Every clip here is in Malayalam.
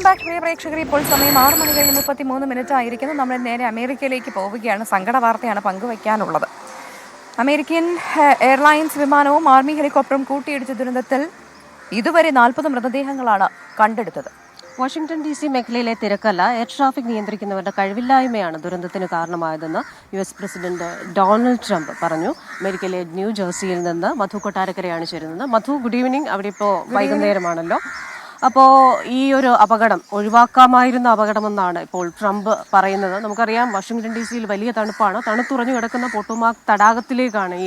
വെൽക്കം ബാക്ക് പ്രിയ പ്രേക്ഷകരെ. ഇപ്പോൾ സമയം 6:33 ആയിരിക്കുന്നു. നമ്മൾ നേരെ അമേരിക്കയിലേക്ക് പോവുകയാണ്. സങ്കട വാർത്തയാണ് പങ്കുവയ്ക്കാനുള്ളത്. അമേരിക്കൻ എയർലൈൻസ് വിമാനവും ആർമി ഹെലികോപ്റ്ററും കൂട്ടിയിടിച്ച ദുരന്തത്തിൽ ഇതുവരെ 40 മൃതദേഹങ്ങളാണ് കണ്ടെടുത്തത്. വാഷിംഗ്ടൺ DC മേഖലയിലെ തിരക്കല്ല, എയർ ട്രാഫിക് നിയന്ത്രിക്കുന്നവരുടെ കഴിവില്ലായ്മയാണ് ദുരന്തത്തിന് കാരണമായതെന്ന് US പ്രസിഡന്റ് ഡൊണാൾഡ് ട്രംപ് പറഞ്ഞു. അമേരിക്കയിലെ ന്യൂ ജേഴ്സിയിൽ നിന്ന് മധു കൊട്ടാരക്കരയാണ് ചേരുന്നത്. മധു, ഗുഡ് ഈവനിങ്. അവിടെ ഇപ്പോൾ വൈകുന്നേരമാണല്ലോ. അപ്പോൾ ഈ ഒരു അപകടം ഒഴിവാക്കാമായിരുന്ന അപകടമെന്നാണ് ഇപ്പോൾ ട്രംപ് പറയുന്നത്. നമുക്കറിയാം, വാഷിംഗ്ടൺ DCയിൽ വലിയ തണുപ്പാണ്. തണുത്തുറഞ്ഞു കിടക്കുന്ന പൊട്ടോമാക് തടാകത്തിലേക്കാണ് ഈ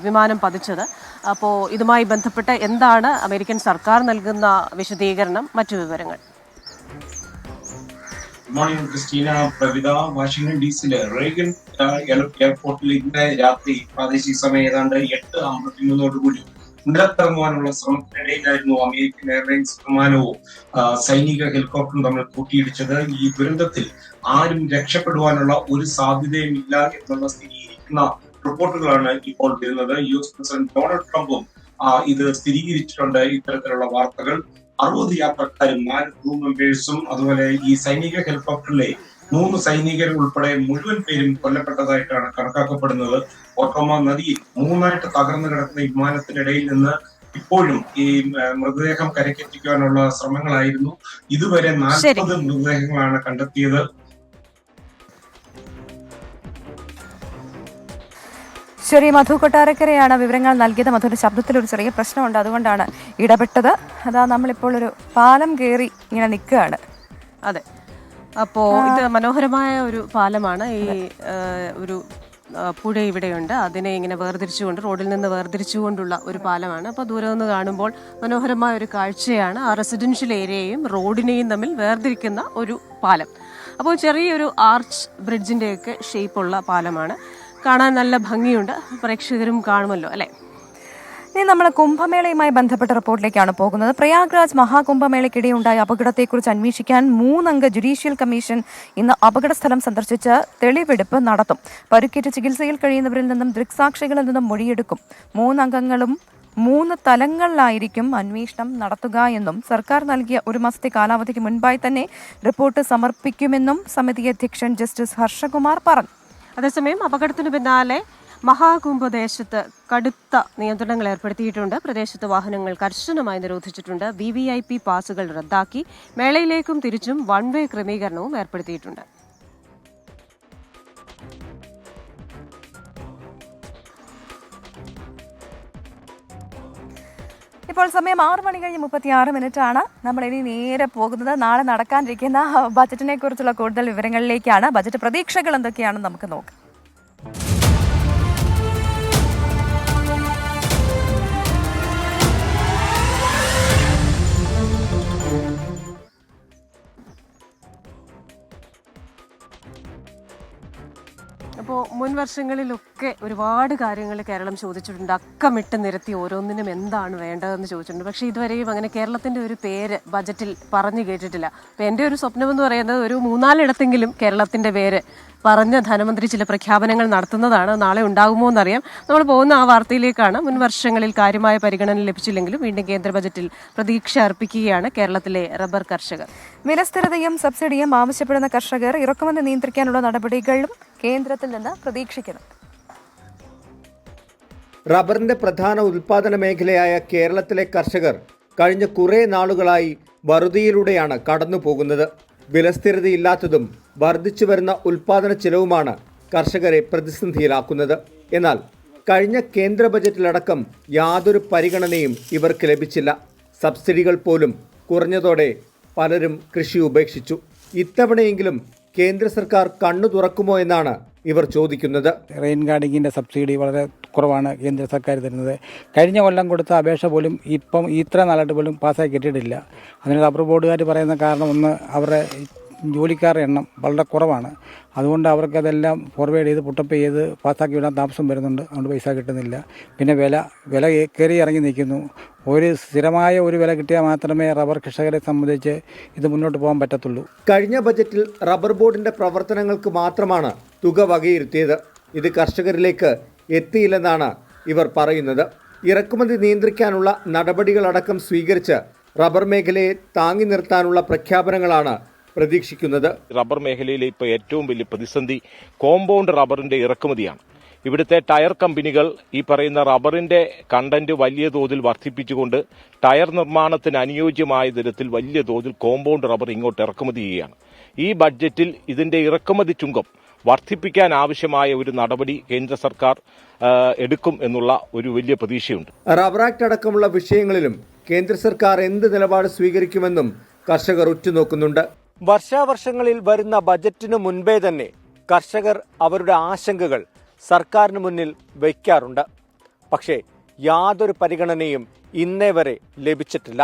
വിമാനം പതിച്ചത്. അപ്പോൾ ഇതുമായി ബന്ധപ്പെട്ട് എന്താണ് അമേരിക്കൻ സർക്കാർ നൽകുന്ന വിശദീകരണം, മറ്റു വിവരങ്ങൾ? Morning Christina, Pravitha. വാഷിംഗ്ടൺ DCയിലെ റേഗൻ എയർപോർട്ടിൽ ഇന്ന് രാത്രി പ്രാദേശിക സമയം ഏതാണ്ട് 8:53 നിലത്തിറങ്ങുവാനുള്ള ശ്രമത്തിനിടയിലായിരുന്നു അമേരിക്കൻ എയർലൈൻസ് വിമാനവും സൈനിക ഹെലികോപ്റ്ററും തമ്മിൽ കൂട്ടിയിടിച്ചത്. ഈ ദുരന്തത്തിൽ ആരും രക്ഷപ്പെടുവാനുള്ള ഒരു സാധ്യതയും ഇല്ല എന്നുള്ള സ്ഥിരീകരിക്കുന്ന റിപ്പോർട്ടുകളാണ് ഇപ്പോൾ വരുന്നത്. US പ്രസിഡന്റ് ഡൊണാൾഡ് ട്രംപും ഇത് സ്ഥിരീകരിച്ചിട്ടുണ്ട്. ഇത്തരത്തിലുള്ള വാർത്തകൾ 60 യാത്രക്കാരും 4 ക്രൂ മെമ്പേഴ്സും അതുപോലെ ഈ സൈനിക ഹെലികോപ്റ്ററിലെ 3 സൈനികർ ഉൾപ്പെടെ മുഴുവൻ പേരും കൊല്ലപ്പെട്ടതായിട്ടാണ് കണക്കാക്കപ്പെടുന്നത്. ഒട്ടോമ നദിയിൽ 3ആയിട്ട് തകർന്നു കിടക്കുന്ന വിമാനത്തിനിടയിൽ നിന്ന് ഇപ്പോഴും ഈ മൃതദേഹം കരക്കെത്തിക്കാനുള്ള ശ്രമങ്ങളായിരുന്നു. ഇതുവരെ 40 മൃതദേഹങ്ങളാണ് കണ്ടെത്തിയത്. ശരി, മധു കൊട്ടാരക്കരയാണ് വിവരങ്ങൾ നൽകിയത്. മധുവിന്റെ ശബ്ദത്തിൽ ഒരു ചെറിയ പ്രശ്നമുണ്ട്, അതുകൊണ്ടാണ് ഇടപെട്ടത്. അതാ നമ്മളിപ്പോൾ ഒരു പാലം കയറി ഇങ്ങനെ നിൽക്കുകയാണ്. അതെ, അപ്പോൾ ഇത് മനോഹരമായ ഒരു പാലമാണ്. ഈ ഒരു പുഴ ഇവിടെയുണ്ട്, അതിനെ ഇങ്ങനെ വേർതിരിച്ചുകൊണ്ട്, റോഡിൽ നിന്ന് വേർതിരിച്ചുകൊണ്ടുള്ള ഒരു പാലമാണ്. അപ്പോൾ ദൂരെ നിന്ന് കാണുമ്പോൾ മനോഹരമായ ഒരു കാഴ്ചയാണ്. ആ റെസിഡൻഷ്യൽ ഏരിയയും റോഡിനെയും തമ്മിൽ വേർതിരിക്കുന്ന ഒരു പാലം. അപ്പോൾ ചെറിയൊരു ആർച്ച് ബ്രിഡ്ജിൻ്റെയൊക്കെ ഷേപ്പുള്ള പാലമാണ്. കാണാൻ നല്ല ഭംഗിയുണ്ട്. പ്രേക്ഷകരും കാണുമല്ലോ, അല്ലേ? ഇനി നമ്മൾ കുംഭമേളയുമായി ബന്ധപ്പെട്ട റിപ്പോർട്ടിലേക്കാണ് പോകുന്നത്. പ്രയാഗ്രാജ് മഹാകുംഭമേളയ്ക്കിടെയുണ്ടായ അപകടത്തെക്കുറിച്ച് അന്വേഷിക്കാൻ 3-അംഗ ജുഡീഷ്യൽ കമ്മീഷൻ ഇന്ന് അപകടസ്ഥലം സന്ദർശിച്ച് തെളിവെടുപ്പ് നടത്തും. പരുക്കേറ്റ് ചികിത്സയിൽ കഴിയുന്നവരിൽ നിന്നും ദൃക്സാക്ഷികളിൽ നിന്നും മൊഴിയെടുക്കും. 3 അംഗങ്ങളും 3 തലങ്ങളിലായിരിക്കും അന്വേഷണം നടത്തുക എന്നും സർക്കാർ നൽകിയ 1 മാസത്തെ കാലാവധിക്ക് മുൻപായി തന്നെ റിപ്പോർട്ട് സമർപ്പിക്കുമെന്നും സമിതി അധ്യക്ഷൻ ജസ്റ്റിസ് ഹർഷകുമാർ പറഞ്ഞു. അതേസമയം അപകടത്തിന് പിന്നാലെ മഹാകുംഭദേശത്ത് കടുത്ത നിയന്ത്രണങ്ങൾ ഏർപ്പെടുത്തിയിട്ടുണ്ട്. പ്രദേശത്ത് വാഹനങ്ങൾ കർശനമായി നിരോധിച്ചിട്ടുണ്ട്. VVIP പാസുകൾ റദ്ദാക്കി. മേളയിലേക്കും തിരിച്ചും 1 വേ ക്രമീകരണവും ഏർപ്പെടുത്തിയിട്ടുണ്ട്. ഇപ്പോൾ സമയം 6:36 നമ്മൾ ഇനി നേരെ പോകുന്നത് നാളെ നടക്കാനിരിക്കുന്ന ബജറ്റിനെ കുറിച്ചുള്ള കൂടുതൽ വിവരങ്ങളിലേക്കാണ്. ബജറ്റ് പ്രതീക്ഷകൾ എന്തൊക്കെയാണെന്ന് നമുക്ക് നോക്കാം. അപ്പോൾ മുൻ വർഷങ്ങളിലൊക്കെ ഒരുപാട് കാര്യങ്ങൾ കേരളം ചോദിച്ചിട്ടുണ്ട്. അക്കമിട്ട് നിരത്തി ഓരോന്നിനും എന്താണ് വേണ്ടതെന്ന് ചോദിച്ചിട്ടുണ്ട്. പക്ഷേ ഇതുവരെയും അങ്ങനെ കേരളത്തിൻ്റെ ഒരു പേര് ബജറ്റിൽ പറഞ്ഞു കേട്ടിട്ടില്ല. അപ്പോൾ എൻ്റെ ഒരു സ്വപ്നമെന്ന് പറയുന്നത് ഒരു 3-4 ഇടത്തെങ്കിലും കേരളത്തിൻ്റെ പേര് പറഞ്ഞ് ധനമന്ത്രി ചില പ്രഖ്യാപനങ്ങൾ നടത്തുന്നതാണ്. നാളെ ഉണ്ടാകുമോ എന്നറിയാം. നമ്മൾ പോകുന്ന ആ വാർത്തയിലേക്കാണ്. മുൻ വർഷങ്ങളിൽ കാര്യമായ പരിഗണന ലഭിച്ചില്ലെങ്കിലും വീണ്ടും കേന്ദ്ര ബജറ്റിൽ പ്രതീക്ഷ അർപ്പിക്കുകയാണ് കേരളത്തിലെ റബ്ബർ കർഷകർ. വിലസ്ഥിരതയും സബ്സിഡിയും ആവശ്യപ്പെടുന്ന കർഷകർ ഇറക്കുമതി നിയന്ത്രിക്കാനുള്ള നടപടികളും കേന്ദ്രത്തിൽ നിന്ന് പ്രതീക്ഷിക്കുന്നു. റബ്ബറിന്റെ പ്രധാന ഉൽപാദന മേഖലയായ കേരളത്തിലെ കർഷകർ കഴിഞ്ഞ കുറേ നാളുകളായി വറുതിയിലൂടെയാണ് കടന്നു പോകുന്നത്. വിലസ്ഥിരതയില്ലാത്തതും വർദ്ധിച്ചു വരുന്ന ഉൽപാദന ചെലവുമാണ് കർഷകരെ പ്രതിസന്ധിയിലാക്കുന്നത്. എന്നാൽ കഴിഞ്ഞ കേന്ദ്ര ബജറ്റിലടക്കം യാതൊരു പരിഗണനയും ഇവർക്ക് ലഭിച്ചില്ല. സബ്സിഡികൾ പോലും കുറഞ്ഞതോടെ പലരും കൃഷി ഉപേക്ഷിച്ചു. ഇത്തവണയെങ്കിലും കേന്ദ്ര സർക്കാർ കണ്ണു തുറക്കുമോ എന്നാണ് ഇവർ ചോദിക്കുന്നത്. റെയിൻ ഗാർഡിങ്ങിൻ്റെ സബ്സിഡി വളരെ കുറവാണ് കേന്ദ്ര സർക്കാർ തരുന്നത്. കഴിഞ്ഞ കൊല്ലം കൊടുത്ത അപേക്ഷ പോലും ഇപ്പം ഇത്ര നാളായിട്ട് പോലും പാസ്സാക്കി കിട്ടിയിട്ടില്ല. അതിന് റബ്ബർ ബോർഡുകാർ പറയുന്ന കാരണം ഒന്ന്, അവരുടെ ജോലിക്കാരുടെ എണ്ണം വളരെ കുറവാണ്. അതുകൊണ്ട് അവർക്കതെല്ലാം ഫോർവേഡ് ചെയ്ത് പുട്ടപ്പ് ചെയ്ത് പാസ്സാക്കി വിടാൻ താമസം വരുന്നുണ്ട്. അതുകൊണ്ട് പൈസ കിട്ടുന്നില്ല. പിന്നെ വില കയറി ഇറങ്ങി നിൽക്കുന്നു. ഒരു സ്ഥിരമായ ഒരു വില കിട്ടിയാൽ മാത്രമേ റബ്ബർ കർഷകരെ സംബന്ധിച്ച് ഇത് മുന്നോട്ട് പോകാൻ പറ്റത്തുള്ളൂ. കഴിഞ്ഞ ബജറ്റിൽ റബ്ബർ ബോർഡിൻ്റെ പ്രവർത്തനങ്ങൾക്ക് മാത്രമാണ് തുക വകയിരുത്തിയത്. ഇത് കർഷകരിലേക്ക് എത്തിയില്ലെന്നാണ് ഇവർ പറയുന്നത്. ഇറക്കുമതി നിയന്ത്രിക്കാനുള്ള നടപടികളടക്കം സ്വീകരിച്ച് റബ്ബർ മേഖലയെ താങ്ങി നിർത്താനുള്ള പ്രഖ്യാപനങ്ങളാണ് പ്രതീക്ഷിക്കുന്നത്. റബ്ബർ മേഖലയിലെ ഇപ്പോൾ ഏറ്റവും വലിയ പ്രതിസന്ധി കോമ്പൗണ്ട് റബ്ബറിന്റെ ഇറക്കുമതിയാണ്. ഇവിടുത്തെ ടയർ കമ്പനികൾ ഈ പറയുന്ന റബ്ബറിന്റെ കണ്ടന്റ് വലിയ തോതിൽ വർദ്ധിപ്പിച്ചുകൊണ്ട് ടയർ നിർമ്മാണത്തിന് അനുയോജ്യമായ തരത്തിൽ വലിയ തോതിൽ കോമ്പൗണ്ട് റബ്ബർ ഇങ്ങോട്ട് ഇറക്കുമതി ചെയ്യുകയാണ്. ഈ ബഡ്ജറ്റിൽ ഇതിന്റെ ഇറക്കുമതി ചുങ്കം വർദ്ധിപ്പിക്കാൻ ആവശ്യമായ ഒരു നടപടി കേന്ദ്ര സർക്കാർ എടുക്കും എന്നുള്ള ഒരു വലിയ പ്രതീക്ഷയുണ്ട്. റബ്ബർ ആക്ട് അടക്കമുള്ള വിഷയങ്ങളിലും കേന്ദ്ര സർക്കാർ എന്ത് നിലപാട് സ്വീകരിക്കുമെന്നും കർഷകർ ഉറ്റുനോക്കുന്നുണ്ട്. വർഷാവർഷങ്ങളിൽ വരുന്ന ബജറ്റിനു മുൻപേ തന്നെ കർഷകർ അവരുടെ ആശങ്കകൾ സർക്കാരിന് മുന്നിൽ വയ്ക്കാറുണ്ട്. പക്ഷേ യാതൊരു പരിഗണനയും ഇന്നേ വരെ ലഭിച്ചിട്ടില്ല.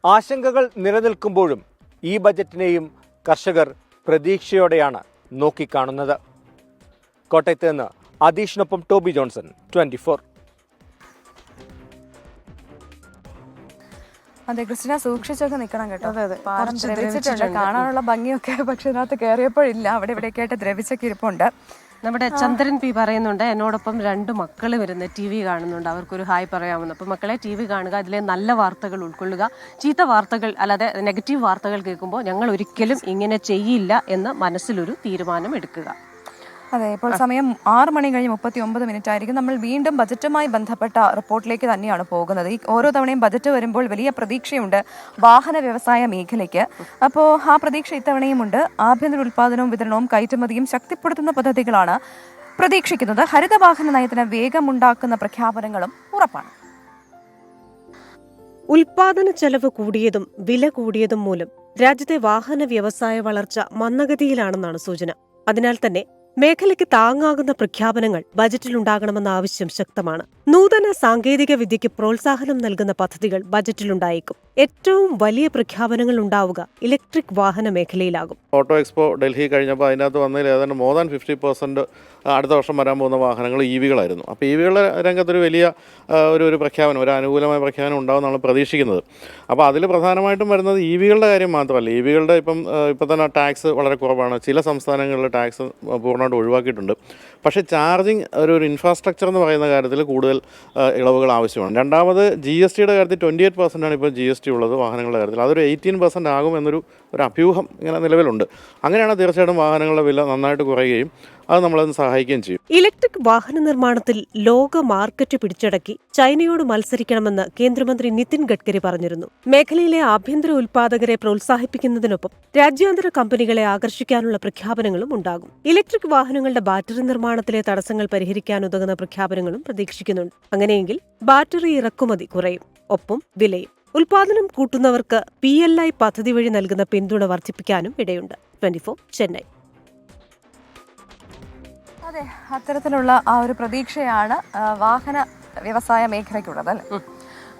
ആശങ്കകൾ നിലനിൽക്കുമ്പോഴും ഈ ബജറ്റിനെയും കർഷകർ പ്രതീക്ഷയോടെയാണ് നോക്കിക്കാണുന്നത്. കോട്ടയത്ത് നിന്ന് അദീഷിനൊപ്പം ടോബി ജോൺസൺ, 24. അതെ ക്രിസ്റ്റിന, സൂക്ഷിച്ചൊക്കെ നിൽക്കണം കേട്ടോ. പാലം കുറച്ച് ദ്രവിച്ചിട്ടുണ്ട്. ദ്രവിച്ചിട്ടുണ്ട്. കാണാനുള്ള ഭംഗിയൊക്കെ പക്ഷെ ഇതിനകത്ത് കയറിയപ്പോഴില്ല. അവിടെ ഇവിടെയൊക്കെ ആയിട്ട് ദ്രവിച്ചൊക്കെ ഇരിപ്പുണ്ട്. നമ്മുടെ ചന്ദ്രൻ പി പറയുന്നുണ്ട്, എന്നോടൊപ്പം 2 മക്കളും ഇരുന്ന് TV കാണുന്നുണ്ട്, അവർക്കൊരു ഹായ് പറയാമെന്ന്. അപ്പോൾ മക്കളെ TV കാണുക, അതിലെ നല്ല വാർത്തകൾ ഉൾക്കൊള്ളുക. ചീത്ത വാർത്തകൾ അല്ലാതെ നെഗറ്റീവ് വാർത്തകൾ കേൾക്കുമ്പോൾ ഞങ്ങൾ ഒരിക്കലും ഇങ്ങനെ ചെയ്യില്ല എന്ന് മനസ്സിലൊരു തീരുമാനം എടുക്കുക. അതെ, ഇപ്പോൾ സമയം 6 മണി കഴിഞ്ഞ് 39 മിനിറ്റ് ആയിരിക്കും. നമ്മൾ വീണ്ടും ബജറ്റുമായി ബന്ധപ്പെട്ട റിപ്പോർട്ടിലേക്ക് തന്നെയാണ് പോകുന്നത്. ഈ ഓരോ തവണയും ബജറ്റ് വരുമ്പോൾ വലിയ പ്രതീക്ഷയുണ്ട് വാഹന വ്യവസായ മേഖലയ്ക്ക്. അപ്പോൾ ആ പ്രതീക്ഷ ഇത്തവണയും ഉണ്ട്. ആഭ്യന്തര ഉൽപ്പാദനവും വിതരണവും കയറ്റുമതിയും ശക്തിപ്പെടുത്തുന്ന പദ്ധതികളാണ് പ്രതീക്ഷിക്കുന്നത്. ഹരിതവാഹന നയത്തിന് വേഗമുണ്ടാക്കുന്ന പ്രഖ്യാപനങ്ങളും ഉറപ്പാണ്. ഉൽപാദന ചെലവ് കൂടിയതും വില കൂടിയതും മൂലം രാജ്യത്തെ വാഹന വ്യവസായ വളർച്ച മന്ദഗതിയിലാണെന്നാണ് സൂചന. അതിനാൽ തന്നെ മേഖലയ്ക്ക് താങ്ങാകുന്ന പ്രഖ്യാപനങ്ങൾ ബജറ്റിലുണ്ടാകണമെന്ന ആവശ്യം ശക്തമാണ്. നൂതന സാങ്കേതിക വിദ്യയ്ക്ക് പ്രോത്സാഹനം നൽകുന്ന പദ്ധതികൾ ബജറ്റിലുണ്ടായേക്കും. ഏറ്റവും വലിയ പ്രഖ്യാപനങ്ങൾ ഉണ്ടാവുക ഇലക്ട്രിക് വാഹന മേഖലയിലാകും. ഓട്ടോ എക്സ്പോ ഡൽഹി കഴിഞ്ഞപ്പോൾ അതിനകത്ത് വന്നതിൽ ഏതാണ്ട് മോർ ദാൻ 50% അടുത്ത വർഷം വരാൻ പോകുന്ന വാഹനങ്ങൾ EV-കളായിരുന്നു. അപ്പോൾ EV-കളുടെ രംഗത്തൊരു വലിയ ഒരു പ്രഖ്യാപനം, ഒരു അനുകൂലമായ പ്രഖ്യാപനം ഉണ്ടാകുമെന്നാണ് പ്രതീക്ഷിക്കുന്നത്. അപ്പോൾ അതിൽ പ്രധാനമായിട്ടും വരുന്നത് EV-കളുടെ കാര്യം മാത്രമല്ല. EV-കളുടെ ഇപ്പം തന്നെ ടാക്സ് വളരെ കുറവാണ്. ചില സംസ്ഥാനങ്ങളിൽ ടാക്സ് പൂർണ്ണമായിട്ട് ഒഴിവാക്കിയിട്ടുണ്ട്. പക്ഷേ ചാർജിങ് ഒരു ഇൻഫ്രാസ്ട്രക്ചർ എന്ന് പറയുന്ന കാര്യത്തിൽ കൂടുതൽ ഇളവുകൾ ആവശ്യമാണ്. രണ്ടാമത് GST-യുടെ കാര്യത്തിൽ 28% ഇപ്പോൾ GST ഉള്ളത് വാഹനങ്ങളുടെ കാര്യത്തിൽ. അതൊരു 18% ആകും എന്നൊരു അഭ്യൂഹം ഇങ്ങനെ നിലവിലുണ്ട്. അങ്ങനെയാണ് തീർച്ചയായിട്ടും വാഹനങ്ങളുടെ വില നന്നായിട്ട് കുറയുകയും അത് നമ്മളതിന് സഹായിക്കുകയും ചെയ്യും. ഇലക്ട്രിക് വാഹന നിർമ്മാണത്തിൽ ലോക മാർക്കറ്റ് പിടിച്ചടക്കി ചൈനയോട് മത്സരിക്കണമെന്ന് കേന്ദ്രമന്ത്രി നിതിൻ ഗഡ്കരി പറഞ്ഞിരുന്നു. മേഖലയിലെ ആഭ്യന്തര ഉൽപാദകരെ പ്രോത്സാഹിപ്പിക്കുന്നതിനൊപ്പം രാജ്യാന്തര കമ്പനികളെ ആകർഷിക്കാനുള്ള പ്രഖ്യാപനങ്ങളും ഉണ്ടാകും. ഇലക്ട്രിക് വാഹനങ്ങളുടെ ബാറ്ററി നിർമ്മാണത്തിലെ തടസ്സങ്ങൾ പരിഹരിക്കാനുതകുന്ന പ്രഖ്യാപനങ്ങളും പ്രതീക്ഷിക്കുന്നുണ്ട്. അങ്ങനെയെങ്കിൽ ബാറ്ററി ഇറക്കുമതി കുറയും, ഒപ്പം വിലയും. ഉൽപാദനം കൂട്ടുന്നവർക്ക് PLI പദ്ധതി വഴി നൽകുന്ന പിന്തുണ വർദ്ധിപ്പിക്കാനും ഇടയുണ്ട്. 24 ചെന്നൈ. അതെ, അത്തരത്തിലുള്ള ആ ഒരു പ്രതീക്ഷയാണ് വാഹന വ്യവസായ മേഖലയ്ക്കുള്ളത് അല്ലേ?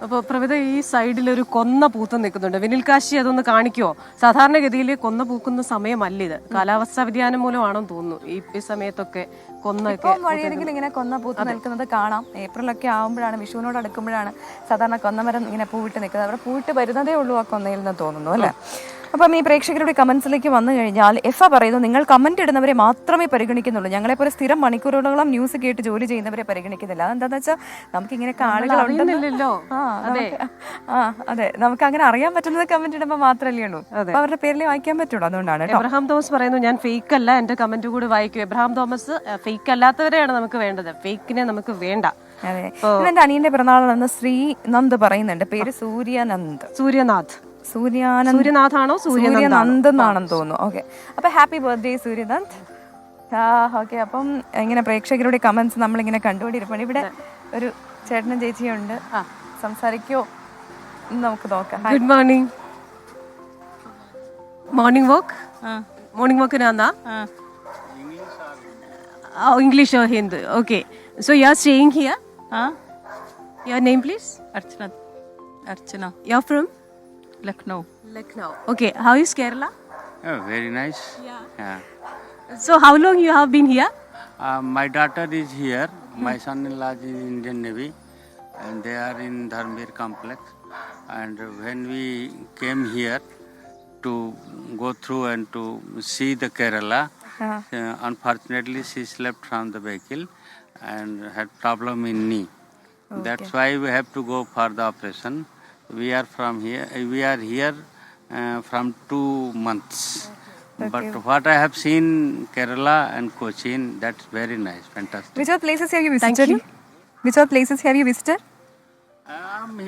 അപ്പോൾ പ്രവിധ ഈ സൈഡിലൊരു കൊന്ന പൂത്ത് നിൽക്കുന്നുണ്ട്. വിനിൽ കാശി അതൊന്ന് കാണിക്കുമോ? സാധാരണഗതിയിൽ കൊന്ന പൂക്കുന്ന സമയമല്ല ഇത്. കാലാവസ്ഥാ വ്യതിയാനം മൂലമാണെന്ന് തോന്നുന്നു ഈ സമയത്തൊക്കെ കൊന്നൊക്കെ വഴിയെങ്കിലും ഇങ്ങനെ കൊന്ന പൂത്ത് നിൽക്കുന്നത് കാണാം. ഏപ്രിലൊക്കെ ആകുമ്പോഴാണ്, വിഷുവിനോട് അടുക്കുമ്പോഴാണ് സാധാരണ കൊന്നമരം ഇങ്ങനെ പൂവിട്ട് നിൽക്കുന്നത്. അവിടെ പൂവിട്ട് വരുന്നതേ ഉള്ളൂ ആ കൊന്നയിൽ നിന്ന് തോന്നുന്നു അല്ലേ? അപ്പം ഈ പ്രേക്ഷകരുടെ കമന്റ്സിലേക്ക് വന്നു കഴിഞ്ഞാൽ എഫ പറയുന്നു, നിങ്ങൾ കമന്റ് ഇടുന്നവരെ മാത്രമേ പരിഗണിക്കുന്നുള്ളൂ, ഞങ്ങളെപ്പോലെ സ്ഥിരം മണിക്കൂറുകളോളം ന്യൂസ് കേട്ട് ജോലി ചെയ്യുന്നവരെ പരിഗണിക്കുന്നില്ല. അതെന്താണെന്ന് വെച്ചാൽ നമുക്ക് ഇങ്ങനെയൊക്കെ ആളുകളുണ്ടല്ലോ. അതെ, നമുക്ക് അങ്ങനെ അറിയാൻ പറ്റുന്നത് കമന്റ് ഇടുമ്പോൾ മാത്രമല്ലേ ഉള്ളൂ. അപ്പൊ അവരുടെ പേരിൽ വായിക്കാൻ പറ്റുള്ളൂ. അതുകൊണ്ടാണ്. എബ്രഹാം തോമസ് പറയുന്നു, ഞാൻ ഫേക്ക് അല്ല, എന്റെ കമന്റ് കൂടി വായിക്കും. എബ്രഹാം തോമസ്, ഫേക്ക് അല്ലാത്തവരെയാണ് നമുക്ക് വേണ്ടത്, ഫേക്കിനെ നമുക്ക് വേണ്ട. അതെ, എന്റെ അനിയന്റെ പിറന്നാളാണെന്ന് ശ്രീനന്ദ് പറയുന്നുണ്ട്. പേര് സൂര്യനാഥാണോ സൂര്യനന്ദ് എന്നാണെന്ന് തോന്നുന്നു. ഓക്കെ, അപ്പൊ ഹാപ്പി ബർത്ത്ഡേ സൂര്യനന്ദ്. ഓക്കെ, അപ്പം ഇങ്ങനെ പ്രേക്ഷകരുടെ കമന്റ്സ് നമ്മളിങ്ങനെ കണ്ടുകൊണ്ടിരിപ്പണം. ഇവിടെ ഒരു ചേട്ടനും ചേച്ചിയുണ്ട്, സംസാരിക്കോ നമുക്ക് നോക്കാം. Good morning. മോർണിംഗ് വാക്കിനാ English or Hindi? Okay, so you are staying here? Your name please? Archana. You're from Lucknow. Okay, how is Kerala? Oh, very nice. Yeah. So how long you have been here? My daughter is here. My son-in-law is in Indian Navy, and they are in Dharmir complex. And when we came here to go through and to see the Kerala, unfortunately she slept from the vehicle and had problem in knee. That's why we have to go for the operation. We are from here. We are here from 2 months. But what I have seen Kerala and Cochin, that's very nice, fantastic. Which other places have you visited? Which other places have you visited?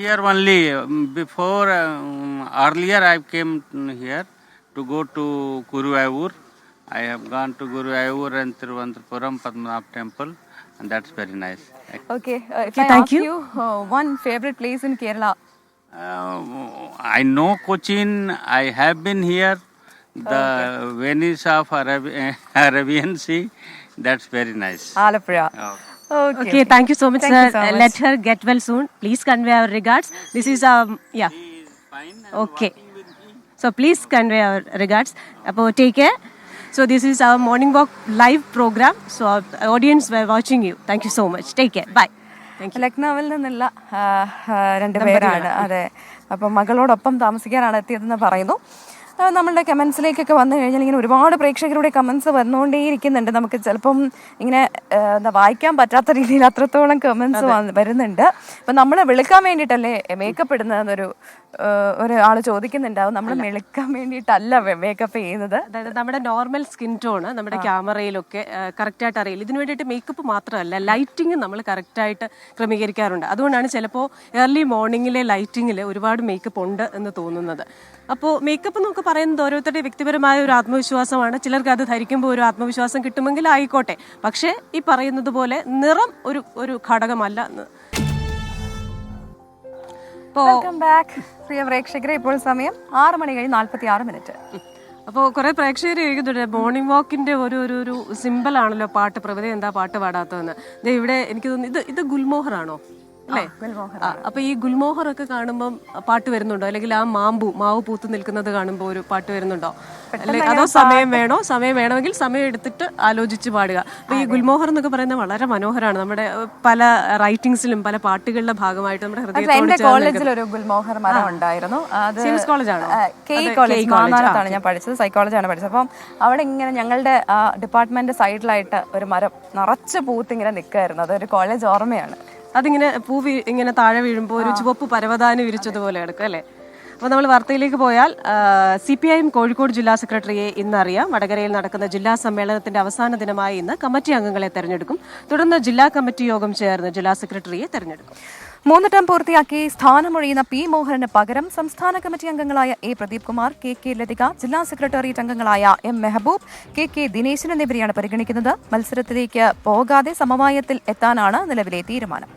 Here only. Before earlier I came here to go to Guruvayur. I have gone to Guruvayur and Thiruvananthapuram Padmanabh Temple, and that's very nice. Okay, if I ask you one favorite place in Kerala. I know Cochin. I have been here. The Venice of Arabian Sea. That's very nice. Alapura. Okay, thank you so much, Thank sir. you so much. Let her get well soon. Please convey our regards. This is yeah. Okay. So please convey our regards. Take care. So this is our morning walk live program. So our audience were watching you. Thank you so much. Take care. Bye. ലക്നൌവിൽ നിന്നുള്ള രണ്ടുപേരാണ്. അതെ, അപ്പം മകളോടൊപ്പം താമസിക്കാനാണ് എത്തിയതെന്ന് പറയുന്നു. നമ്മളുടെ കമൻസിലേക്കൊക്കെ വന്നു കഴിഞ്ഞാൽ ഇങ്ങനെ ഒരുപാട് പ്രേക്ഷകരുടെ കമൻസ് വന്നുകൊണ്ടേയിരിക്കുന്നുണ്ട്. നമുക്ക് ചിലപ്പം ഇങ്ങനെ എന്താ വായിക്കാൻ പറ്റാത്ത രീതിയിൽ അത്രത്തോളം കമൻസ് വരുന്നുണ്ട്. അപ്പം നമ്മളെ വിളിക്കാൻ വേണ്ടിയിട്ടല്ലേ മേക്കപ്പ് ഇടുന്നതെന്നൊരു ഒരാൾ ചോദിക്കുന്നുണ്ടാവും. നമ്മൾ മെളുക്കാൻ വേണ്ടിയിട്ടല്ല മേക്കപ്പ് ചെയ്യുന്നത്. അതായത് നമ്മുടെ നോർമൽ സ്കിൻ ടോണ് നമ്മുടെ ക്യാമറയിലൊക്കെ കറക്റ്റായിട്ട് അറിയില്ല. ഇതിനു വേണ്ടിയിട്ട് മേക്കപ്പ് മാത്രമല്ല, ലൈറ്റിങ് നമ്മൾ കറക്റ്റായിട്ട് ക്രമീകരിക്കാറുണ്ട്. അതുകൊണ്ടാണ് ചിലപ്പോൾ ഏർലി മോർണിംഗിലെ ലൈറ്റിങ്ങിൽ ഒരുപാട് മേക്കപ്പ് ഉണ്ട് എന്ന് തോന്നുന്നത്. അപ്പോൾ മേക്കപ്പ് എന്നൊക്കെ പറയുന്നത് ഓരോരുത്തരുടെ വ്യക്തിപരമായ ഒരു ആത്മവിശ്വാസമാണ്. ചിലർക്ക് അത് ധരിക്കുമ്പോൾ ഒരു ആത്മവിശ്വാസം കിട്ടുമെങ്കിൽ ആയിക്കോട്ടെ. പക്ഷേ ഈ പറയുന്നത് പോലെ നിറം ഒരു ഘടകമല്ല എന്ന്. വെൽക്കം ബാക്ക് പ്രിയ പ്രേക്ഷകരെ. ഇപ്പോൾ സമയം 6:46. അപ്പോൾ കുറേ പ്രേക്ഷകർ എഴുതുന്നുണ്ട് മോർണിംഗ് വാക്കിന്റെ ഒരു സിമ്പിളാണല്ലോ പാട്ട്. പ്രഭുദേ എന്താ പാട്ട് പാടാത്തതെന്ന്. ഇവിടെ എനിക്ക് തോന്നുന്നു ഇത് ഗുൽമോഹറാണോ അല്ലേ? അപ്പൊ ഈ ഗുൽമോഹർ ഒക്കെ കാണുമ്പോൾ പാട്ട് വരുന്നുണ്ടോ? അല്ലെങ്കിൽ ആ മാവ് പൂത്ത് നിൽക്കുന്നത് കാണുമ്പോൾ ഒരു പാട്ട് വരുന്നുണ്ടോ? അതോ സമയം വേണമെങ്കിൽ സമയം എടുത്തിട്ട് ആലോചിച്ച് പാടുക. അപ്പൊ ഈ ഗുൽമോഹർ എന്നൊക്കെ പറയുന്നത് വളരെ മനോഹരമാണ്. നമ്മുടെ പല റൈറ്റിംഗ്സിലും പല പാട്ടുകളുടെ ഭാഗമായിട്ട് നമ്മുടെ ഹൃദയത്തോട് കോളേജിൽ ഒരു ഗുൽമോഹർ മരം ഉണ്ടായിരുന്നു. സീംസ് കോളേജാണോ? കോളേജ് മാന്നാനത്താണ് ഞാൻ പഠിച്ചത്. സൈക്കോളജിയാണ് പഠിച്ചത്. അപ്പം അവിടെ ഇങ്ങനെ ഞങ്ങളുടെ ഡിപ്പാർട്ട്മെന്റ് സൈഡിലായിട്ട് ഒരു മരം നിറച്ച് പൂത്ത് ഇങ്ങനെ നിൽക്കായിരുന്നു. അതൊരു കോളേജ് ഓർമ്മയാണ്. അതിങ്ങനെ ഇങ്ങനെ താഴെ വീഴുമ്പോൾ ഒരു ചുവപ്പ് പരവതാനി വിരിച്ചതുപോലെ കിടക്കും അല്ലേ? അപ്പോൾ നമ്മൾ വാർത്തയിലേക്ക് പോയാൽ CPIM കോഴിക്കോട് ജില്ലാ സെക്രട്ടറിയെ ഇന്നറിയാം. വടകരയിൽ നടക്കുന്ന ജില്ലാ സമ്മേളനത്തിന്റെ അവസാന ദിനമായ ഇന്ന് കമ്മിറ്റി അംഗങ്ങളെ തെരഞ്ഞെടുക്കും. തുടർന്ന് ജില്ലാ കമ്മിറ്റി യോഗം ചേർന്ന് ജില്ലാ സെക്രട്ടറിയെ തെരഞ്ഞെടുക്കും. 3 ടേം പൂർത്തിയാക്കി സ്ഥാനമൊഴിയുന്ന P. മോഹനന് പകരം സംസ്ഥാന കമ്മിറ്റി അംഗങ്ങളായ A. പ്രദീപ് കുമാർ, KK ലതിക, ജില്ലാ സെക്രട്ടേറിയറ്റ് അംഗങ്ങളായ M. മെഹബൂബ്, KK ദിനേശൻ എന്നിവരെയാണ് പരിഗണിക്കുന്നത്. മത്സരത്തിലേക്ക് പോകാതെ സമവായത്തിൽ എത്താനാണ് നിലവിലെ തീരുമാനം.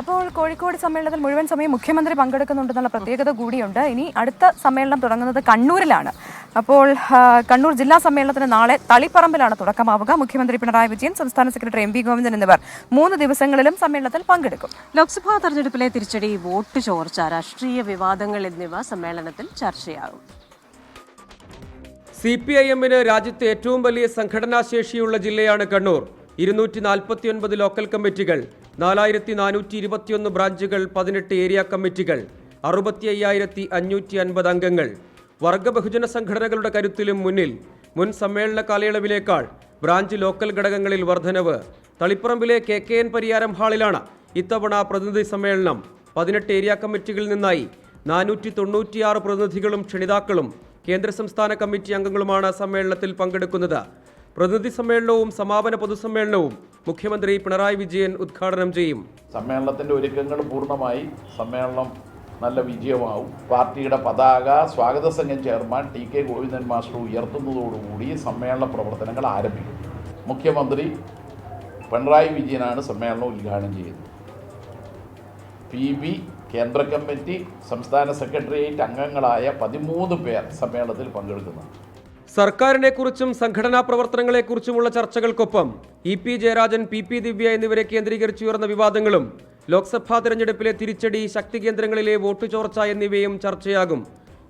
അപ്പോൾ കോഴിക്കോട് സമ്മേളനത്തിൽ മുഴുവൻ സമയം മുഖ്യമന്ത്രി പങ്കെടുക്കുന്നുണ്ടെന്നുള്ള പ്രത്യേകത കൂടിയുണ്ട്. ഇനി അടുത്ത സമ്മേളനം തുടങ്ങുന്നത് കണ്ണൂരിലാണ്. അപ്പോൾ കണ്ണൂർ ജില്ലാ സമ്മേളനത്തിന് നാളെ തളിപ്പറമ്പിലാണ് തുടക്കമാവുക. മുഖ്യമന്ത്രി പിണറായി വിജയൻ, സംസ്ഥാന സെക്രട്ടറി MV ഗോവിന്ദൻ എന്നിവർ 3 ദിവസങ്ങളിലും സമ്മേളനത്തിൽ പങ്കെടുക്കും. ലോക്സഭാ തെരഞ്ഞെടുപ്പിലെ തിരിച്ചടി, വോട്ട് ചോർച്ച, രാഷ്ട്രീയ വിവാദങ്ങൾ എന്നിവ സമ്മേളനത്തിൽ ചർച്ചയാകും. CPIM-ന് രാജ്യത്തെ ഏറ്റവും വലിയ സംഘടനാശേഷിയുള്ള ജില്ലയാണ് കണ്ണൂർ. 249 ലോക്കൽ കമ്മിറ്റികൾ, 4421 ബ്രാഞ്ചുകൾ, 18 ഏരിയ കമ്മിറ്റികൾ, 65,550 അംഗങ്ങൾ. വർഗ ബഹുജന സംഘടനകളുടെ കരുത്തിലും മുന്നിൽ. മുൻ സമ്മേളന കാലയളവിലേക്കാൾ ബ്രാഞ്ച് ലോക്കൽ ഘടകങ്ങളിൽ വർധനവ്. തളിപ്പറമ്പിലെ KKN പരിയാരം ഹാളിലാണ് ഇത്തവണ പ്രതിനിധി സമ്മേളനം. 18 ഏരിയ കമ്മിറ്റികളിൽ നിന്നായി 496 പ്രതിനിധികളും ക്ഷണിതാക്കളും കേന്ദ്ര സംസ്ഥാന കമ്മിറ്റി അംഗങ്ങളുമാണ് സമ്മേളനത്തിൽ പങ്കെടുക്കുന്നത്. പ്രതിനിധി സമ്മേളനവും സമാപന പൊതുസമ്മേളനവും മുഖ്യമന്ത്രി പിണറായി വിജയൻ ഉദ്ഘാടനം ചെയ്യും. സമ്മേളനത്തിൻ്റെ ഒരുക്കങ്ങൾ പൂർണ്ണമായി. സമ്മേളനം നല്ല വിജയമാവും. പാർട്ടിയുടെ പതാക സ്വാഗത സംഘം ചെയർമാൻ TK ഗോവിന്ദൻ മാസ്റ്റർ ഉയർത്തുന്നതോടുകൂടി സമ്മേളന പ്രവർത്തനങ്ങൾ ആരംഭിക്കും. മുഖ്യമന്ത്രി പിണറായി വിജയനാണ് സമ്മേളനം ഉദ്ഘാടനം ചെയ്യുന്നത്. PB കേന്ദ്ര കമ്മിറ്റി, സംസ്ഥാന സെക്രട്ടേറിയറ്റ് അംഗങ്ങളായ 13 പേർ സമ്മേളനത്തിൽ പങ്കെടുക്കുന്നു. സർക്കാരിനെക്കുറിച്ചും സംഘടനാ പ്രവർത്തനങ്ങളെക്കുറിച്ചുമുള്ള ചർച്ചകൾക്കൊപ്പം EP ജയരാജൻ, PP ദിവ്യ എന്നിവരെ കേന്ദ്രീകരിച്ചുയർന്ന വിവാദങ്ങളും ലോക്സഭാ തെരഞ്ഞെടുപ്പിലെ തിരിച്ചടി, ശക്തി കേന്ദ്രങ്ങളിലെ വോട്ട് ചോർച്ച എന്നിവയും ചർച്ചയാകും.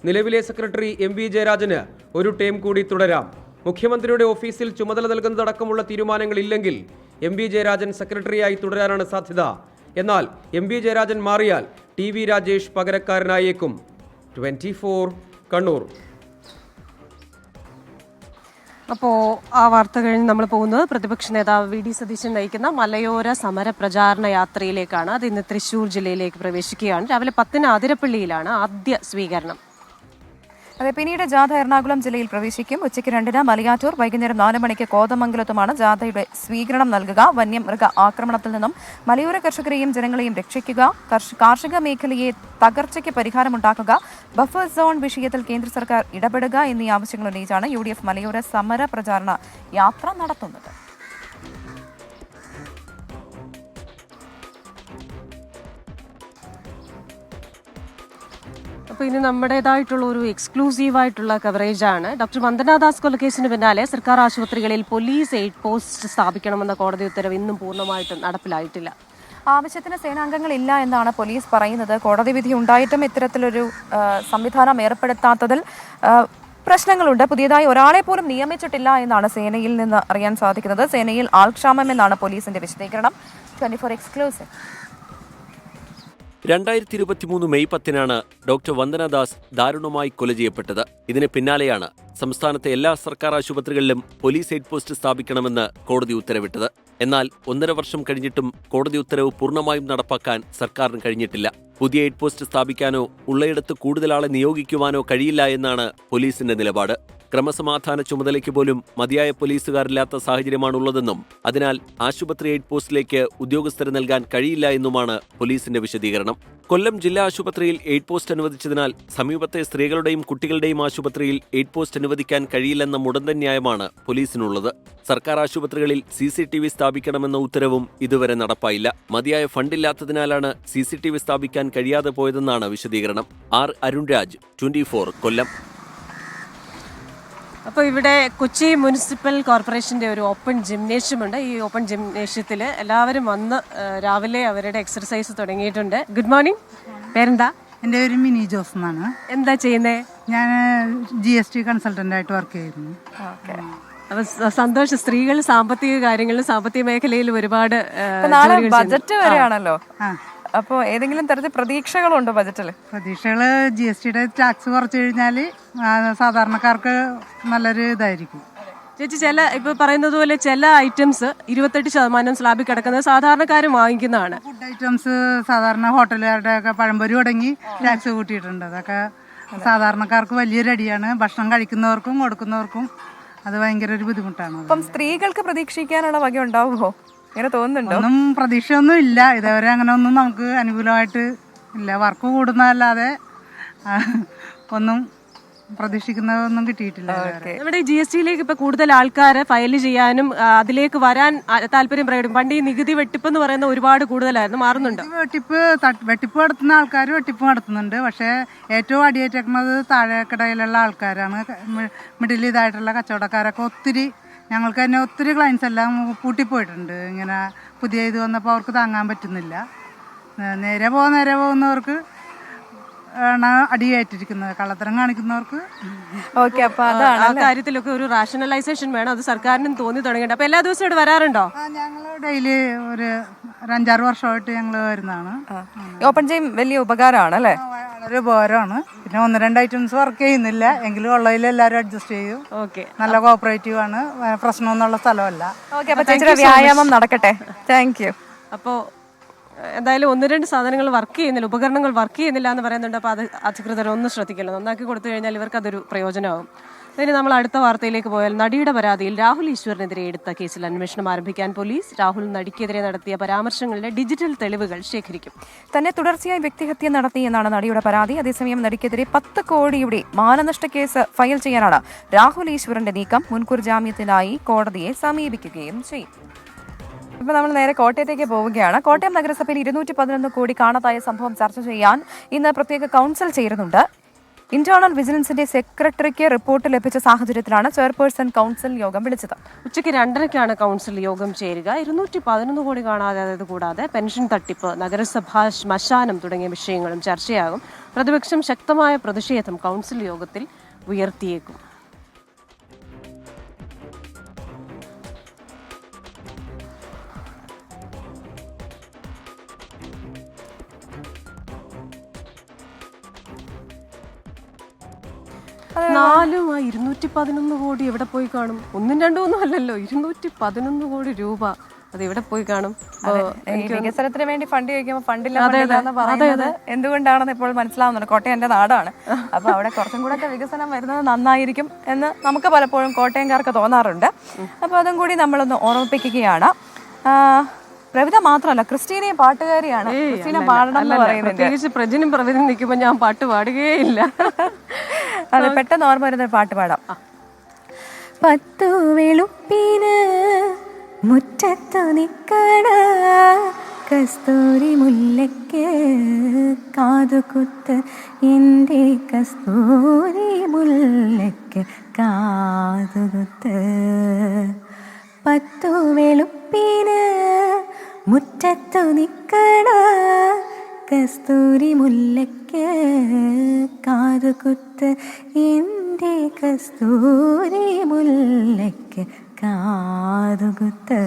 നിലവിലെ സെക്രട്ടറി MV ജയരാജന് ഒരു ടേം കൂടി തുടരാം. മുഖ്യമന്ത്രിയുടെ ഓഫീസിൽ ചുമതല നൽകുന്നതടക്കമുള്ള തീരുമാനങ്ങളില്ലെങ്കിൽ MV ജയരാജൻ സെക്രട്ടറിയായി തുടരാനാണ് സാധ്യത. എന്നാൽ MV ജയരാജൻ മാറിയാൽ TV രാജേഷ് പകരക്കാരനായേക്കും. 24 കണ്ണൂർ. അപ്പോൾ ആ വാർത്ത കഴിഞ്ഞ് നമ്മൾ പോകുന്നത് പ്രതിപക്ഷ നേതാവ് വി.ഡി. സതീശൻ നയിക്കുന്ന മലയോര സമര പ്രചാരണ യാത്രയിലേക്കാണ്. അത് ഇന്ന് തൃശ്ശൂർ ജില്ലയിലേക്ക് പ്രവേശിക്കുകയാണ്. രാവിലെ 10 അതിരപ്പള്ളിയിലാണ് ആദ്യ സ്വീകരണം. അതെ, പിന്നീട് ജാഥ എറണാകുളം ജില്ലയിൽ പ്രവേശിക്കും. ഉച്ചയ്ക്ക് 2 മലയാറ്റൂർ, വൈകുന്നേരം 4 മണിക്ക് കോതമംഗലത്തുമാണ് ജാഥയുടെ സ്വീകരണം നൽകുക. വന്യമൃഗ ആക്രമണത്തിൽ നിന്നും മലയോര കർഷകരെയും ജനങ്ങളെയും രക്ഷിക്കുക, കാർഷിക മേഖലയെ തകർച്ചയ്ക്ക് പരിഹാരമുണ്ടാക്കുക, ബഫർ സോൺ വിഷയത്തിൽ കേന്ദ്ര സർക്കാർ ഇടപെടുക എന്നീ ആവശ്യങ്ങൾ ഉന്നയിച്ചാണ് UDF മലയോര സമര പ്രചാരണ യാത്ര നടത്തുന്നത്. അപ്പോൾ ഇനി നമ്മുടേതായിട്ടുള്ള ഒരു എക്സ്ക്ലൂസീവായിട്ടുള്ള കവറേജാണ്. ഡോക്ടർ വന്ദനാദാസ് കൊലക്കേസിന് പിന്നാലെ സർക്കാർ ആശുപത്രികളിൽ പോലീസ് എയ്ഡ് പോസ്റ്റ് സ്ഥാപിക്കണമെന്ന കോടതി ഉത്തരവ് ഇന്നും പൂർണ്ണമായിട്ടും നടപ്പിലായിട്ടില്ല. ആവശ്യത്തിന് സേനാംഗങ്ങളില്ല എന്നാണ് പോലീസ് പറയുന്നത്. കോടതി വിധി ഉണ്ടായിട്ടും ഇത്തരത്തിലൊരു സംവിധാനം ഏർപ്പെടുത്താത്തതിൽ പ്രശ്നങ്ങളുണ്ട്. പുതിയതായി ഒരാളെ പോലും നിയമിച്ചിട്ടില്ല എന്നാണ് സേനയിൽ നിന്ന് അറിയാൻ സാധിക്കുന്നത്. സേനയിൽ ആൾക്ഷാമം എന്നാണ് പോലീസിന്റെ വിശദീകരണം. 24 എക്സ്ക്ലൂസീവ്. 2023 മെയ് 10-നാണ് ഡോക്ടർ വന്ദനാദാസ് ദാരുണമായി കൊല ചെയ്യപ്പെട്ടത്. ഇതിന് പിന്നാലെയാണ് സംസ്ഥാനത്തെ എല്ലാ സർക്കാർ ആശുപത്രികളിലും പോലീസ് എയ്ഡ് പോസ്റ്റ് സ്ഥാപിക്കണമെന്ന് കോടതി ഉത്തരവിട്ടത്. എന്നാൽ 1.5 വർഷം കഴിഞ്ഞിട്ടും കോടതി ഉത്തരവ് പൂർണ്ണമായും നടപ്പാക്കാൻ സർക്കാരിന് കഴിഞ്ഞിട്ടില്ല. പുതിയ എയ്ഡ് പോസ്റ്റ് സ്ഥാപിക്കാനോ ഉള്ളയിടത്ത് കൂടുതൽ ആളെ നിയോഗിക്കുവാനോ കഴിയില്ല എന്നാണ് പോലീസിന്റെ നിലപാട്. ക്രമസമാധാന ചുമതലയ്ക്ക് പോലും മതിയായ പോലീസുകാരില്ലാത്ത സാഹചര്യമാണുള്ളതെന്നും അതിനാൽ ആശുപത്രി എയ്ഡ് പോസ്റ്റിലേക്ക് ഉദ്യോഗസ്ഥരെ നൽകാൻ കഴിയില്ല എന്നുമാണ് പോലീസിന്റെ വിശദീകരണം. കൊല്ലം ജില്ലാ ആശുപത്രിയിൽ എയ്ഡ് പോസ്റ്റ് അനുവദിച്ചതിനാൽ സമീപത്തെ സ്ത്രീകളുടെയും കുട്ടികളുടെയും ആശുപത്രിയിൽ എയ്ഡ് പോസ്റ്റ് അനുവദിക്കാൻ കഴിയില്ലെന്ന മുടന്തൻ ന്യായമാണ് പോലീസിനുള്ളത്. സർക്കാർ ആശുപത്രികളിൽ CCTV സ്ഥാപിക്കണമെന്ന ഉത്തരവും ഇതുവരെ നടപ്പായില്ല. മതിയായ ഫണ്ടില്ലാത്തതിനാലാണ് CCTV സ്ഥാപിക്കാൻ കഴിയാതെ പോയതെന്നാണ് വിശദീകരണം. അരുൺരാജ്, 24 കൊല്ലം. അപ്പോൾ ഇവിടെ കൊച്ചി മുനിസിപ്പൽ കോർപ്പറേഷൻ്റെ ഒരു ഓപ്പൺ ജിംനേഷ്യമുണ്ട്. ഈ ഓപ്പൺ ജിംനേഷ്യത്തിൽ എല്ലാവരും വന്ന് രാവിലെ അവരുടെ എക്സർസൈസ് തുടങ്ങിയിട്ടുണ്ട്. Good morning. പേരെന്താ? എൻ്റെ പേര് മിനി ജോസ് എന്നാണ്. എന്താ ചെയ്യുന്നത്? ഞാൻ GST കൺസൾട്ടൻ്റായിട്ട് വർക്ക് ചെയ്യുന്നു. അപ്പോൾ സന്തോഷം. സ്ത്രീകൾ സാമ്പത്തിക കാര്യങ്ങളിലും സാമ്പത്തിക മേഖലയിലും ഒരുപാട് ബജറ്റ് വരെയാണല്ലോ. അപ്പോൾ ഏതെങ്കിലും തരത്തിൽ പ്രതീക്ഷകളുണ്ടോ ബജറ്റിൽ? പ്രതീക്ഷകൾ GSTയുടെ ടാക്സ് കുറച്ച് കഴിഞ്ഞാൽ സാധാരണക്കാർക്ക് നല്ലൊരു ഇതായിരിക്കും. ചേച്ചി, ഇപ്പോൾ പറയുന്നത് പോലെ ചില ഐറ്റംസ് 28% സ്ലാബിൽ കിടക്കുന്നത് സാധാരണക്കാർ വാങ്ങിക്കുന്നതാണ്. ഫുഡ് ഐറ്റംസ് സാധാരണ ഹോട്ടലുകാരുടെ ഒക്കെ പഴംപൊരി തുടങ്ങി ടാക്സ് കൂട്ടിയിട്ടുണ്ട്. അതൊക്കെ സാധാരണക്കാർക്ക് വലിയൊരു അടിയാണ്. ഭക്ഷണം കഴിക്കുന്നവർക്കും കൊടുക്കുന്നവർക്കും അത് ഭയങ്കര ഒരു ബുദ്ധിമുട്ടാണ്. അപ്പം സ്ത്രീകൾക്ക് പ്രതീക്ഷിക്കാനുള്ള വക ഉണ്ടാവുമോ? ഇങ്ങനെ തോന്നുന്നുണ്ടോ? ഒന്നും പ്രതീക്ഷയൊന്നും ഇല്ല. ഇതേവരെ അങ്ങനെ ഒന്നും നമുക്ക് അനുകൂലമായിട്ട് ഇല്ല. വർക്ക് കൂടുന്നതല്ലാതെ ഒന്നും പ്രതീക്ഷിക്കുന്നതൊന്നും കിട്ടിയിട്ടില്ല. നമ്മുടെ GSTയിലേക്ക് ഇപ്പൊ കൂടുതൽ ആൾക്കാർ ഫയൽ ചെയ്യാനും അതിലേക്ക് വരാൻ താല്പര്യം പ്രകടിപ്പിക്കും. പണ്ട് ഈ നികുതി വെട്ടിപ്പ് എന്ന് പറയുന്ന ഒരുപാട് കൂടുതലായിരുന്നു. മാറുന്നുണ്ട്. വെട്ടിപ്പ് നടത്തുന്ന ആൾക്കാർ വെട്ടിപ്പ് നടത്തുന്നുണ്ട്. പക്ഷേ ഏറ്റവും അടിയേറ്റേക്കുന്നത് താഴേക്കിടയിലുള്ള ആൾക്കാരാണ്. മിഡിൽ ഇതായിട്ടുള്ള കച്ചവടക്കാരൊക്കെ ഒത്തിരി, ഞങ്ങൾക്ക് തന്നെ ഒത്തിരി ക്ലയൻസ് എല്ലാം പൂട്ടിപ്പോയിട്ടുണ്ട്. ഇങ്ങനെ പുതിയ ഇത് വന്നപ്പോൾ അവർക്ക് താങ്ങാൻ പറ്റുന്നില്ല. നേരെ പോകുന്നവർക്ക് അടിയേറ്റിരിക്കുന്നത്, കള്ളത്തരം കാണിക്കുന്നവർക്ക്. ഓക്കെ, അപ്പൊ അതാണ് ആ കാര്യത്തിലൊക്കെ ഒരു റാഷണലൈസേഷൻ വേണം. അത് സർക്കാരിനും തോന്നി തുടങ്ങിയിട്ട്. അപ്പൊ എല്ലാ ദിവസവും ഇവിടെ വരാറുണ്ടോ? ഞങ്ങൾ ഡെയിലി ഒരു 5-6 വർഷമായിട്ട് ഞങ്ങൾ വരുന്നതാണ്. ഓപ്പൺ ജിം വലിയ ഉപകാരമാണ് അല്ലേ? വളരെ ഉപകാരമാണ്. പിന്നെ 1-2 ഐറ്റംസ് വർക്ക് ചെയ്യുന്നില്ല എങ്കിലും ഉള്ളതിൽ എല്ലാവരും അഡ്ജസ്റ്റ് ചെയ്യും. ഓക്കെ, നല്ല കോപ്പറേറ്റീവ് ആണ്. പ്രശ്നമൊന്നുള്ള സ്ഥലമല്ല. ഓക്കെ, അപ്പൊ ചേച്ചിയുടെ വ്യായാമം നടക്കട്ടെ. Thank you. അപ്പോൾ എന്തായാലും 1-2 സാധനങ്ങൾ വർക്ക് ചെയ്യുന്നില്ല, ഉപകരണങ്ങൾ വർക്ക് ചെയ്യുന്നില്ല എന്ന് പറയുന്നുണ്ട്. അപ്പോൾ അത് അധികൃതർ ഒന്ന് ശ്രദ്ധിക്കില്ല. നന്നാക്കി കൊടുത്തു കഴിഞ്ഞാൽ ഇവർക്ക് അതൊരു പ്രയോജനമാകും. ഇനി നമ്മൾ അടുത്ത വാർത്തയിലേക്ക് പോയാൽ, നടിയുടെ പരാതിയിൽ രാഹുൽ ഈശ്വറിനെതിരെ എടുത്ത കേസിൽ അന്വേഷണം ആരംഭിക്കാൻ പോലീസ്. രാഹുൽ നടിക്കെതിരെ നടത്തിയ പരാമർശങ്ങളുടെ ഡിജിറ്റൽ തെളിവുകൾ ശേഖരിക്കും. തന്നെ തുടർച്ചയായി വ്യക്തിഹത്യ നടത്തിയെന്നാണ് നടിയുടെ പരാതി. അതേസമയം നടിക്കെതിരെ 10 കോടിയുടെ മാനനഷ്ട കേസ് ഫയൽ ചെയ്യാനാണ് രാഹുൽ ഈശ്വറിന്റെ നീക്കം. മുൻകൂർ ജാമ്യത്തിനായി കോടതിയെ സമീപിക്കുകയും ചെയ്യും. ഇപ്പൊ നമ്മൾ നേരെ കോട്ടയത്തേക്ക് പോവുകയാണ്. കോട്ടയം നഗരസഭയിൽ 211 കോടി കാണാതായ സംഭവം ചർച്ച ചെയ്യാൻ ഇന്ന് പ്രത്യേക കൗൺസിൽ ചേരുന്നുണ്ട്. ഇന്റേണൽ വിജിലൻസിന്റെ സെക്രട്ടറിക്ക് റിപ്പോർട്ട് ലഭിച്ച സാഹചര്യത്തിലാണ് ചെയർപേഴ്സൺ കൗൺസിൽ യോഗം വിളിച്ചത്. ഉച്ചയ്ക്ക് 2:30-ക്കാണ് കൗൺസിൽ യോഗം ചേരുക. 211 കോടി കാണാതായത് കൂടാതെ പെൻഷൻ തട്ടിപ്പ്, നഗരസഭാ ശ്മശാനം തുടങ്ങിയ വിഷയങ്ങളും ചർച്ചയാകും. പ്രതിപക്ഷം ശക്തമായ പ്രതിഷേധം കൗൺസിൽ യോഗത്തിൽ ഉയർത്തിയേക്കും. നാലും 211 കോടി എവിടെ പോയി കാണും? 1, 2 ഒന്നും അല്ലല്ലോ, 211 കോടി രൂപ അത് എവിടെ പോയി കാണും? വികസനത്തിന് വേണ്ടി ഫണ്ട് ചോദിക്കുമ്പോൾ ഫണ്ടില്ല പറയുന്നത് എന്തുകൊണ്ടാണെന്ന് ഇപ്പോൾ മനസ്സിലാവുന്നുണ്ട്. കോട്ടയം എന്റെ നാടാണ്, അപ്പൊ അവിടെ കുറച്ചും കൂടെ ഒക്കെ വികസനം വരുന്നത് നന്നായിരിക്കും എന്ന് നമുക്ക് പലപ്പോഴും കോട്ടയംകാർക്ക് തോന്നാറുണ്ട്. അപ്പൊ അതും കൂടി നമ്മളൊന്ന് ഓർമ്മിപ്പിക്കുകയാണ്. പ്രവിത മാത്രമല്ല, ക്രിസ്റ്റീനയും പാട്ടുകാരിയാണ്. ക്രിസ്റ്റീന പാടണം എന്ന് പറയുന്നത്. പ്രത്യേകിച്ച് പ്രജിനും പ്രവിനും നിൽക്കുമ്പോൾ ഞാൻ പാട്ട് പാടുകയില്ല. അതെ, പെട്ടെന്ന് ഓർമ്മ വരുന്നൊരു പാട്ട് പാടാം. 10 വെളുപ്പിന് മുറ്റത്തു നിക്കണ കസ്തൂരി മുല്ലയ്ക്ക് കാതുകുത്ത്, എൻ്റെ കസ്തൂരി മുല്ലയ്ക്ക് കാതുകുത്ത്. 10 വെളുപ്പിന് മുറ്റത്തു നിക്കണ കസ്തൂരി മുല്ലയ്ക്ക് കാതുകുത്ത്, എൻ്റെ കസ്തൂരി മുല്ലയ്ക്ക് കാതുകുത്ത്.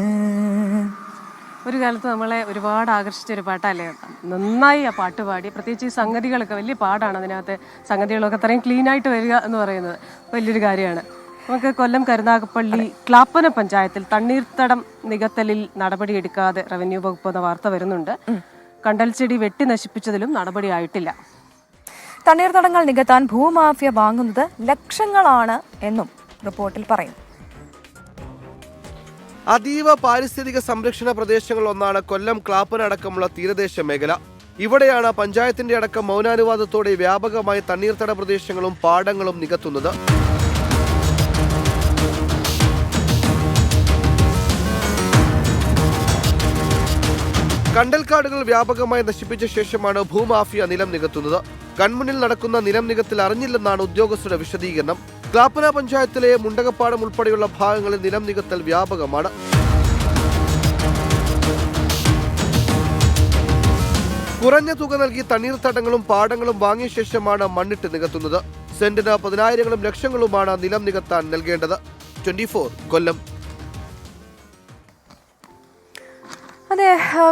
ഒരു കാലത്ത് നമ്മളെ ഒരുപാട് ആകർഷിച്ചൊരു പാട്ടല്ലേ? നന്നായി ആ പാട്ട് പാടി. പ്രത്യേകിച്ച് ഈ സംഗതികളൊക്കെ വലിയ പാടാണ്. അതിനകത്ത് സംഗതികളൊക്കെ അത്രയും ക്ലീനായിട്ട് വരിക എന്ന് പറയുന്നത് വലിയൊരു കാര്യമാണ്. നമുക്ക് കൊല്ലം കരുനാഗപ്പള്ളി ക്ലാപ്പന പഞ്ചായത്തിൽ തണ്ണീർത്തടം നികത്തലിൽ നടപടിയെടുക്കാതെ റവന്യൂ വകുപ്പ് എന്ന വാർത്ത വരുന്നുണ്ട്. കണ്ടൽച്ചെടി വെട്ടി നശിപ്പിച്ചതിലും നടപടിയായിട്ടില്ല. തണ്ണീർത്തടങ്ങൾ നികത്താൻ ഭൂമാഫിയ വാങ്ങുന്നത് ലക്ഷങ്ങളാണ് എന്നും റിപ്പോർട്ടിൽ പറയുന്നു. അതീവ പാരിസ്ഥിതിക സംരക്ഷണ പ്രദേശങ്ങളിൽ ഒന്നാണ് കൊല്ലം ക്ലാപ്പന അടക്കമുള്ള തീരദേശ മേഖല. ഇവിടെയാണ് പഞ്ചായത്തിന്റെ അടക്കം മൗനാനുവാദത്തോടെ വ്യാപകമായി തണ്ണീർത്തട പ്രദേശങ്ങളും പാടങ്ങളും നികത്തുന്നത്. കണ്ടൽക്കാടുകൾ വ്യാപകമായി നശിപ്പിച്ച ശേഷമാണ് ഭൂമാഫിയ നിലം നികത്തുന്നത്. കൺമുന്നിൽ നടക്കുന്ന നിലം നികത്തിൽ അറിഞ്ഞില്ലെന്നാണ് ഉദ്യോഗസ്ഥരുടെ വിശദീകരണം. ക്ലാപ്പന പഞ്ചായത്തിലെ മുണ്ടകപ്പാടം ഉൾപ്പെടെയുള്ള ഭാഗങ്ങളിൽ നിലം നികത്തൽ വ്യാപകമാണ്. കുറഞ്ഞ തുക നൽകി തണ്ണീർത്തടങ്ങളും പാടങ്ങളും വാങ്ങിയ ശേഷമാണ് മണ്ണിട്ട് നികത്തുന്നത്. സെന്റിന് 10,000-ങ്ങളും ലക്ഷങ്ങളുമാണ് നിലം നികത്താൻ നൽകേണ്ടത്. 24 കൊല്ലം. അതെ,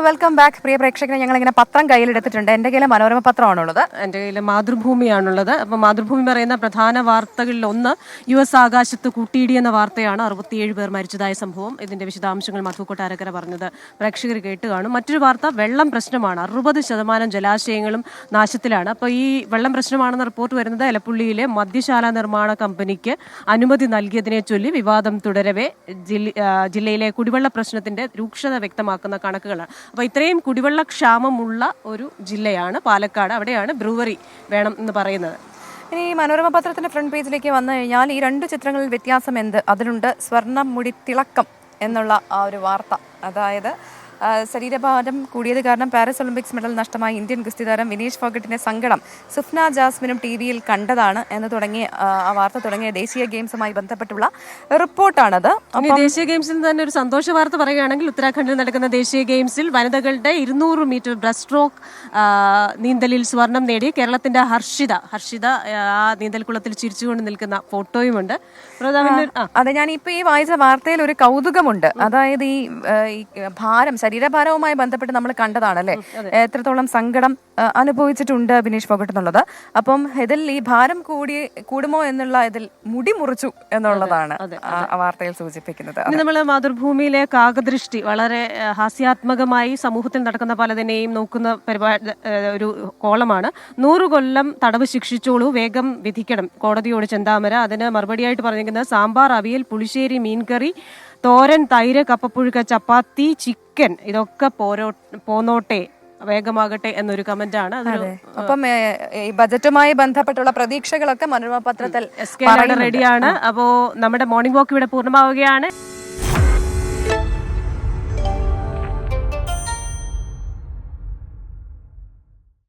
വെൽക്കം ബാക്ക് പ്രിയ പ്രേക്ഷകരെ. ഞങ്ങളിങ്ങനെ പത്രം കയ്യിലെടുത്തിട്ടുണ്ട്. എൻ്റെ കയ്യിൽ മനോരമ പത്രമാണുള്ളത്, എൻ്റെ കയ്യിൽ മാതൃഭൂമിയാണുള്ളത്. അപ്പോൾ മാതൃഭൂമി പറയുന്ന പ്രധാന വാർത്തകളിൽ ഒന്ന് US ആകാശത്ത് കൂട്ടിയിടി എന്ന വാർത്തയാണ്. 67 പേർ മരിച്ചതായ സംഭവം. ഇതിൻ്റെ വിശദാംശങ്ങൾ മധു കൊട്ടാരക്കര പറഞ്ഞത് പ്രേക്ഷകർ കേട്ട് കാണും. മറ്റൊരു വാർത്ത വെള്ളം പ്രശ്നമാണ്. 60% ജലാശയങ്ങളും നാശത്തിലാണ്. അപ്പോൾ ഈ വെള്ളം പ്രശ്നമാണെന്ന റിപ്പോർട്ട് വരുന്നത് എലപ്പുള്ളിയിലെ മദ്യശാല നിർമ്മാണ കമ്പനിക്ക് അനുമതി നൽകിയതിനെ ചൊല്ലി വിവാദം തുടരവേ ജില്ലയിലെ കുടിവെള്ള പ്രശ്നത്തിൻ്റെ രൂക്ഷത വ്യക്തമാക്കുന്ന കണക്കുകളാണ്. അപ്പോൾ ഇത്രയും കുടിവെള്ള ക്ഷാമമുള്ള ഒരു ജില്ലയാണ് പാലക്കാട്. അവിടെയാണ് ബ്രൂവറി വേണം എന്ന് പറയുന്നത്. ഇനി മനോരമ പത്രത്തിന്റെ ഫ്രണ്ട് പേജിലേക്ക് വന്നു കഴിഞ്ഞാൽ ഈ 2 ചിത്രങ്ങളിൽ വ്യത്യാസം എന്ത്? അതിലുണ്ട് സ്വർണ്ണ മുടി തിളക്കം എന്നുള്ള ആ ഒരു വാർത്ത. അതായത് ശരീരഭാരം കൂടിയത് കാരണം പാരീസ് ഒളിമ്പിക്സ് മെഡൽ നഷ്ടമായ ഇന്ത്യൻ ഗുസ്തി താരം വിനേഷ് ഫോഗട്ടിന്റെ സങ്കടം സുഫ്ന ജാസ്മിനും TV-യിൽ കണ്ടതാണ് എന്ന് തുടങ്ങിയ ആ വാർത്ത തുടങ്ങിയ ദേശീയ ഗെയിംസുമായി ബന്ധപ്പെട്ടുള്ള റിപ്പോർട്ടാണത്. ദേശീയ ഗെയിംസിൽ തന്നെ ഒരു സന്തോഷ വാർത്ത പറയുകയാണെങ്കിൽ ഉത്തരാഖണ്ഡിൽ നടക്കുന്ന ദേശീയ ഗെയിംസിൽ വനിതകളുടെ 200 മീറ്റർ ബ്രസ്റ്റ് സ്ട്രോക്ക് നീന്തലിൽ സ്വർണം നേടി കേരളത്തിന്റെ ഹർഷിത ആ നീന്തൽക്കുളത്തിൽ ചിരിച്ചുകൊണ്ട് നിൽക്കുന്ന ഫോട്ടോയുമുണ്ട്. അതെ, ഞാൻ ഇപ്പൊ ഈ വായിച്ച വാർത്തയിൽ ഒരു കൗതുകമുണ്ട്. അതായത് ഈ ഭാരം, ശരീരഭാരവുമായി ബന്ധപ്പെട്ട് നമ്മൾ കണ്ടതാണല്ലേ, എത്രത്തോളം സങ്കടം അനുഭവിച്ചിട്ടുണ്ട് വിനേഷ് ഫോഗട്ട് എന്നുള്ളത്. അപ്പം ഇതിൽ ഈ ഭാരം കൂടുമോ എന്നുള്ള ഇതിൽ മുടി മുറിച്ചു എന്നുള്ളതാണ് ആ വാർത്തയിൽ സൂചിപ്പിക്കുന്നത്. നമ്മൾ മാതൃഭൂമിയിലെ കാകദൃഷ്ടി വളരെ ഹാസ്യാത്മകമായി സമൂഹത്തിൽ നടക്കുന്ന പലതിനെയും നോക്കുന്ന ഒരു കോളമാണ്. 100 കൊല്ലം തടവ് ശിക്ഷിച്ചോളൂ, വേഗം വിധിക്കണം കോടതിയോട് ചെന്താമര. അതിന് മറുപടിയായിട്ട് പറഞ്ഞിരിക്കുന്നത് സാമ്പാർ, അവിയൽ, പുളിശ്ശേരി, മീൻകറി, തോരൻ, തൈര്, കപ്പപ്പുഴുക്ക, ചപ്പാത്തി, ചിക്കൻ ഇതൊക്കെ പോന്നോട്ടെ, വേഗമാകട്ടെ എന്നൊരു കമന്റാണ്. അപ്പം ഈ ബജറ്റുമായി ബന്ധപ്പെട്ടുള്ള പ്രതീക്ഷകളൊക്കെ മനോരമ പത്രത്തിൽ റെഡിയാണ്. അപ്പോൾ നമ്മുടെ മോർണിംഗ് വാക്ക് ഇവിടെ പൂർണ്ണമാവുകയാണ്.